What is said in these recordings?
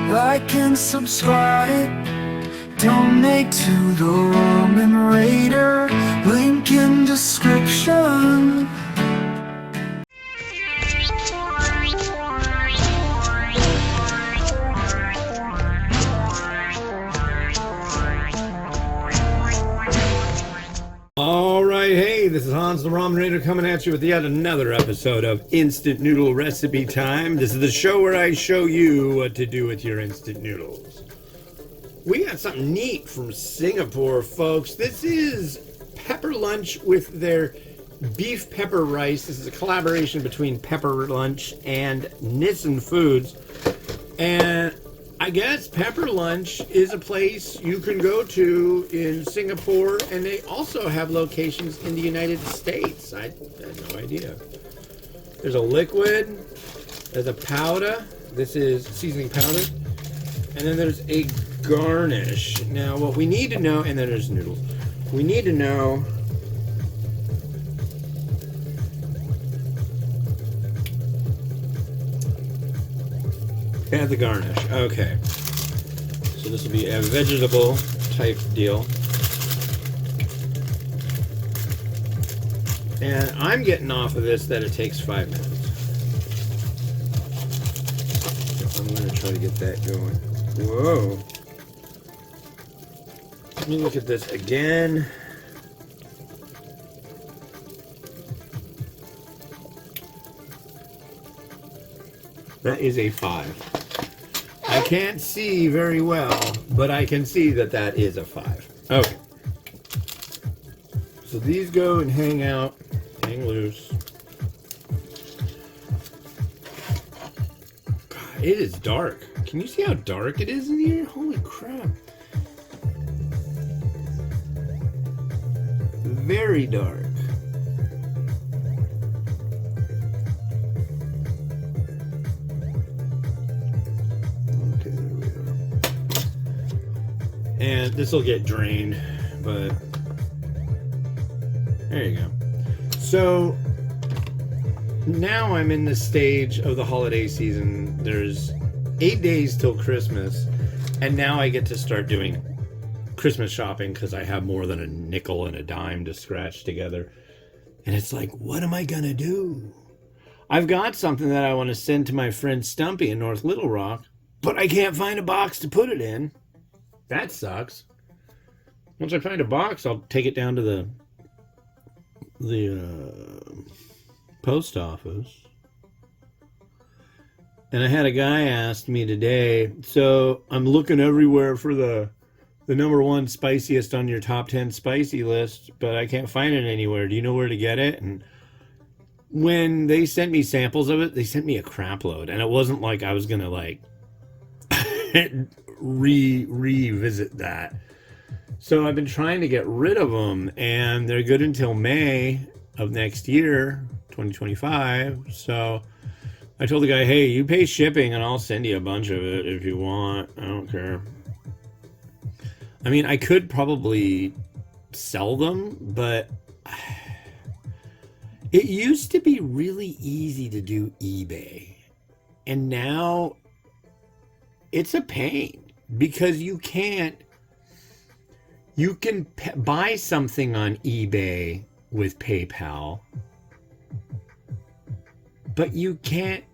like and subscribe. Donate to the Ramen Raider, link in description. Alright, hey, this is Hans the Ramen Raider coming at you with yet another episode of Instant Noodle Recipe Time. This is the show where I show you what to do with your instant noodles. We got something neat from Singapore, folks. This is Pepper Lunch with their beef pepper rice. This is a collaboration between Pepper Lunch and Nissin Foods. And I guess Pepper Lunch is a place you can go to in Singapore, and they also have locations in the United States. I had no idea. There's a liquid, there's a powder, this is seasoning powder, and then there's a garnish. Now what we need to know, and then there's noodles. We need to know add the garnish. Okay. So this will be a vegetable type deal. And I'm getting off of this that it takes 5 minutes. So I'm going to try to get that going. Whoa. Let me look at this again. That is a 5. I can't see very well, but I can see that that is a 5. Okay. So these go and hang out, hang loose. God, it is dark. Can you see how dark it is in here? Holy crap. Very dark. And this will get drained, but there you go. So now I'm in the stage of the holiday season. There's 8 days till Christmas, and now I get to start doing Christmas shopping because I have more than a nickel and a dime to scratch together. And it's like, what am I gonna do? I've got something that I want to send to my friend Stumpy in North Little Rock, but I can't find a box to put it in. That sucks. Once I find a box, I'll take it down to the post office. And I had a guy ask me today, so I'm looking everywhere for the number 1 spiciest on your top 10 spicy list, but I can't find it anywhere. Do you know where to get it? And when they sent me samples of it, they sent me a crap load. And it wasn't like I was going to like revisit that. So I've been trying to get rid of them, and they're good until May of next year, 2025. So I told the guy, hey, you pay shipping and I'll send you a bunch of it if you want. I don't care. I mean, I could probably sell them, but it used to be really easy to do eBay, and now it's a pain because you can buy something on eBay with PayPal, but you can't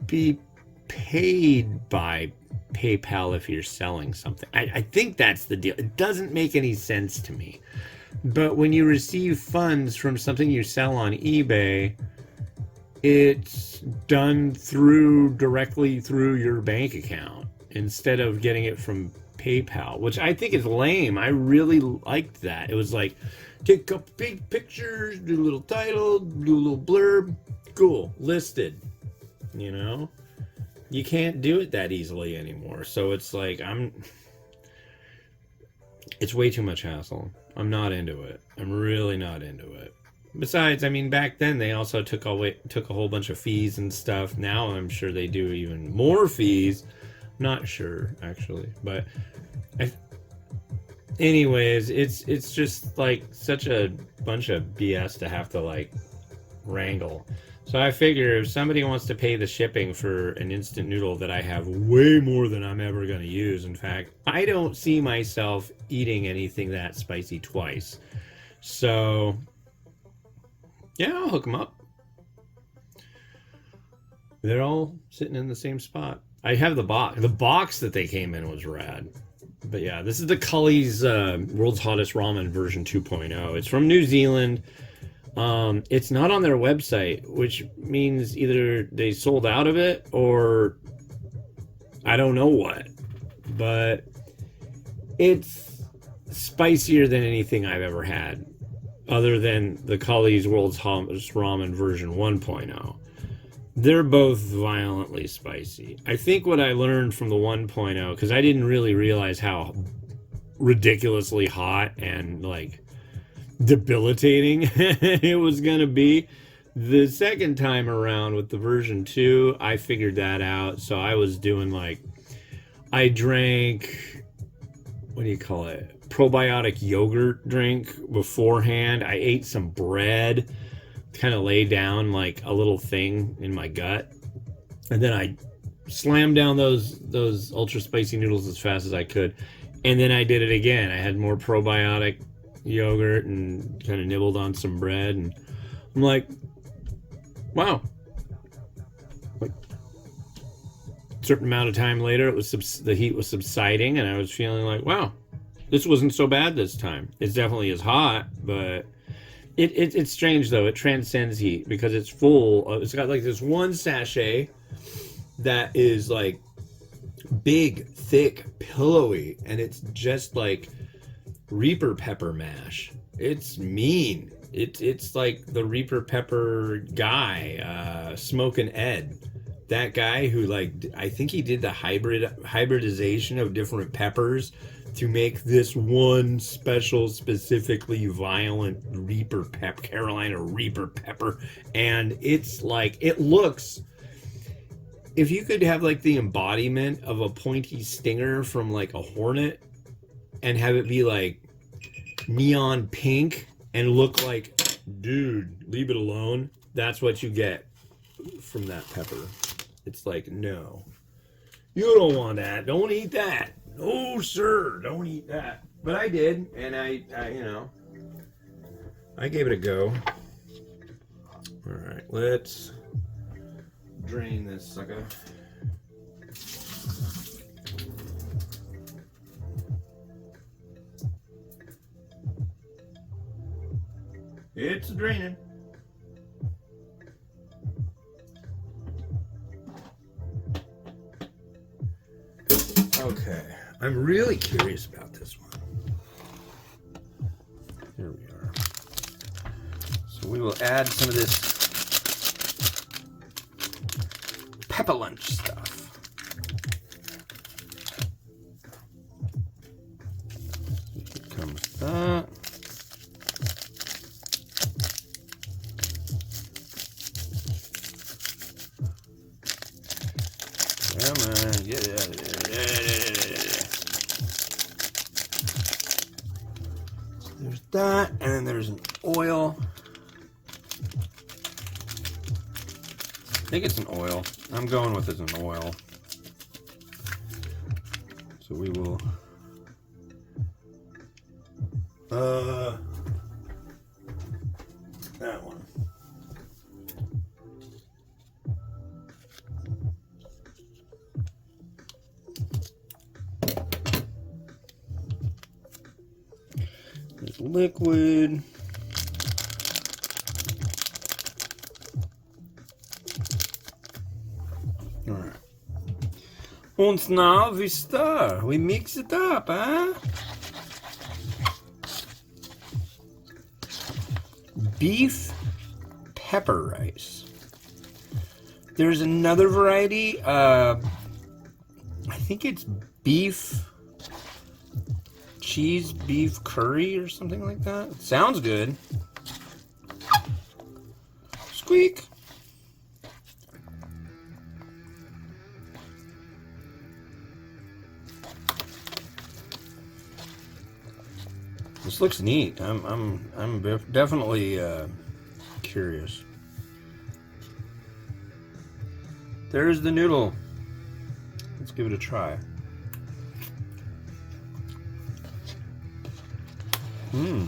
be paid by PayPal if you're selling something. I think that's the deal. It doesn't make any sense to me. But when you receive funds from something you sell on eBay, it's done directly through your bank account instead of getting it from PayPal, which I think is lame. I really liked that. It was like, take a couple big pictures, do a little title, do a little blurb, cool, listed. You know, you can't do it that easily anymore. So it's like, it's way too much hassle. I'm not into it. I'm really not into it. Besides, I mean, back then they also took a whole bunch of fees and stuff. Now I'm sure they do even more fees. Not sure, actually, but anyways, it's just like such a bunch of BS to have to like wrangle. So I figure if somebody wants to pay the shipping for an instant noodle that I have way more than I'm ever going to use, in fact, I don't see myself eating anything that spicy twice. So, yeah, I'll hook them up. They're all sitting in the same spot. I have the box. The box that they came in was rad. But yeah, this is the Cully's World's Hottest Ramen version 2.0. It's from New Zealand. It's not on their website, which means either they sold out of it or I don't know what. But it's spicier than anything I've ever had, other than the Cully's World's Hottest Ramen version 1.0. They're both violently spicy. I think what I learned from the 1.0, because I didn't really realize how ridiculously hot and like debilitating it was gonna be. The second time around with the version 2, I figured that out. So I was doing like, I drank, what do you call it? Probiotic yogurt drink beforehand. I ate some bread, kind of lay down like a little thing in my gut, and then I slammed down those ultra spicy noodles as fast as I could, and then I did it again. I had more probiotic yogurt and kind of nibbled on some bread, and I'm like, wow. Like, a certain amount of time later, it was the heat was subsiding, and I was feeling like, wow, this wasn't so bad this time. It's definitely as hot, but it's strange though. It transcends heat because it's full. It's got like this one sachet that is like big, thick, pillowy, and it's just like Reaper pepper mash. It's mean. It's like the Reaper pepper guy, Smokin' Ed. That guy who, like, I think he did the hybridization of different peppers to make this one special, specifically violent Reaper pepper, Carolina Reaper pepper. And it's like, it looks, if you could have like the embodiment of a pointy stinger from like a hornet and have it be like neon pink and look like, dude, leave it alone. That's what you get from that pepper. It's like, no, you don't want that. Don't eat that. No, sir, don't eat that. But I did, and I you know, I gave it a go. All right, let's drain this sucker. It's draining. Okay, I'm really curious about this one. Here we are. So we will add some of this pepper lunch stuff. Here comes that. Come on, get it out of there. There's that, and then there's an oil. I think it's an oil. I'm going with it as an oil. So we will that one. There's liquid. All right. Und now we stir. We mix it up, huh? Beef pepper rice. There's another variety. I think it's beef cheese beef curry or something like that. It sounds good. Squeak. This looks neat. I'm definitely curious. there's the noodle. Let's give it a try. Mmm.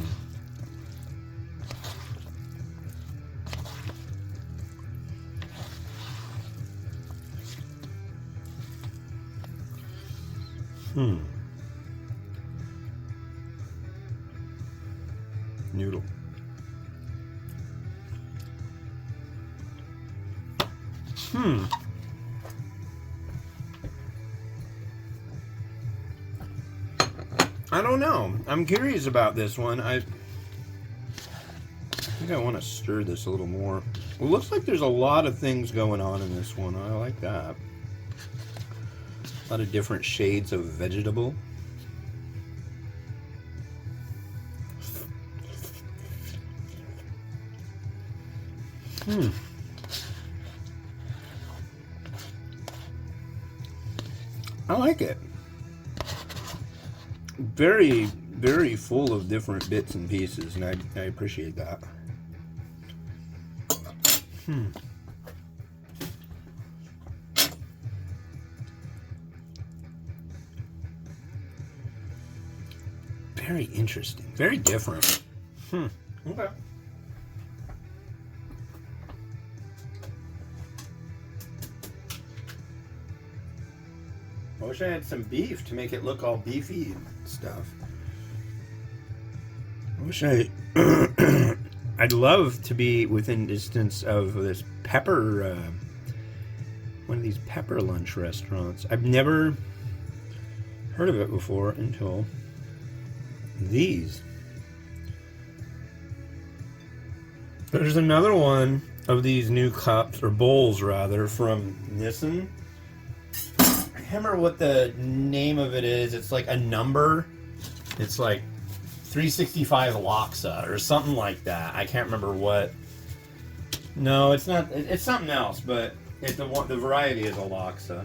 Noodle. I don't know. I'm curious about this one. I think I want to stir this a little more. It looks like there's a lot of things going on in this one. I like that. A lot of different shades of vegetable. I like it. Very, very full of different bits and pieces, and I appreciate that. Very interesting. Very different. Okay. I wish I had some beef to make it look all beefy and stuff. I wish I'd love to be within distance of this pepper, one of these pepper lunch restaurants. I've never heard of it before until these. There's another one of these new cups, or bowls rather, from Nissin. I can't remember what the name of it is. It's like a number. It's like 365 Laksa or something like that. I can't remember what. No, it's not. It's something else, but the variety is a Laksa.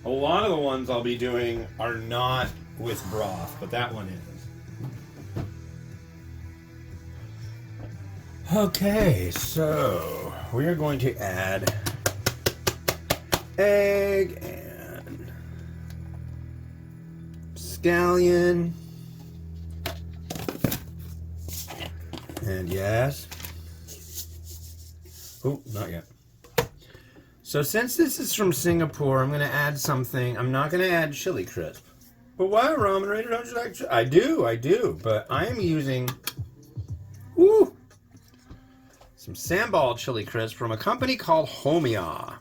A lot of the ones I'll be doing are not with broth, but that one is. Okay, so we are going to add egg and scallion. And yes. Oh, not yet. So since this is from Singapore, I'm going to add something. I'm not going to add chili crisp. But why, Ramen Raider, don't you like chili? I do. But I am using some sambal chili crisp from a company called Homia.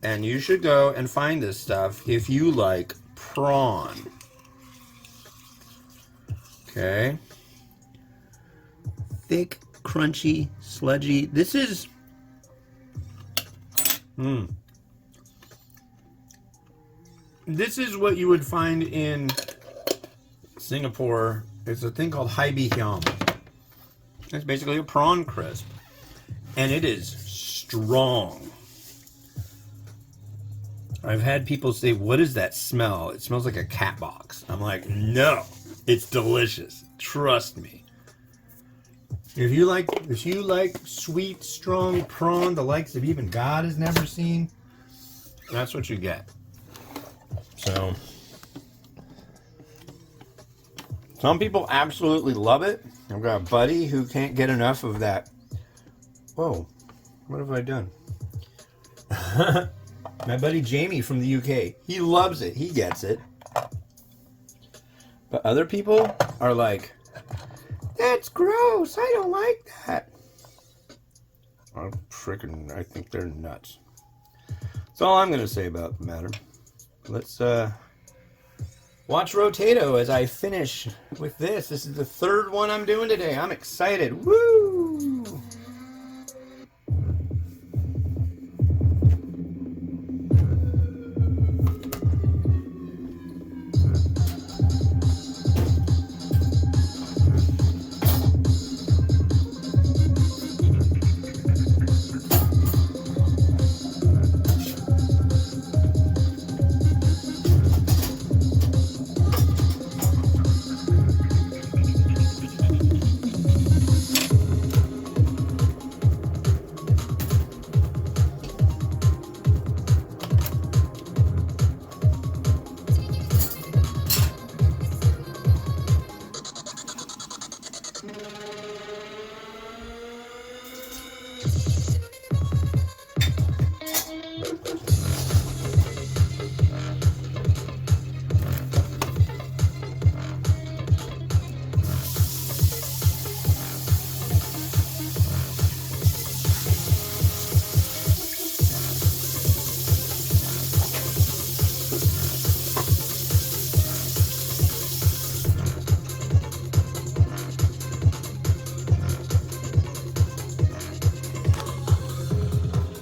And you should go and find this stuff if you like prawn. Okay. Thick, crunchy, sludgy. This is... This is what you would find in Singapore. It's a thing called hai bi hiam. It's basically a prawn crisp. And it is strong. I've had people say, what is that smell? It smells like a cat box. I'm like, no, it's delicious. Trust me. If you like sweet, strong prawn, the likes of even God has never seen, that's what you get. So, some people absolutely love it. I've got a buddy who can't get enough of that. Whoa, what have I done? My buddy Jamie from the UK, he loves it. He gets it. But other people are like, that's gross. I don't like that. I think they're nuts. That's all I'm going to say about the matter. Let's watch Rotato as I finish with this. This is the third one I'm doing today. I'm excited. Woo!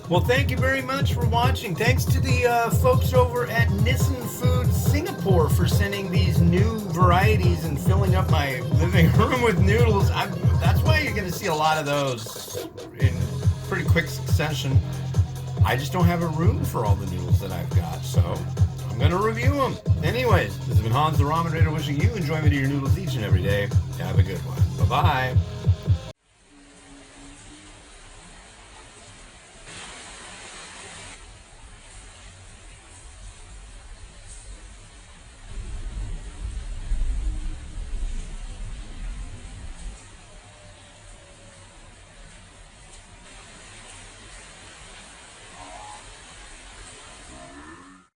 Well, thank you very much for watching. Thanks to the folks over at Nissin Food Singapore for sending these new varieties and filling up my living room with noodles. That's why you're going to see a lot of those in pretty quick succession. I just don't have a room for all the noodles that I've got, so I'm going to review them. Anyways, this has been Hans the Ramen Raider wishing you enjoyment of your noodles each and every day. Have a good one. Bye-bye.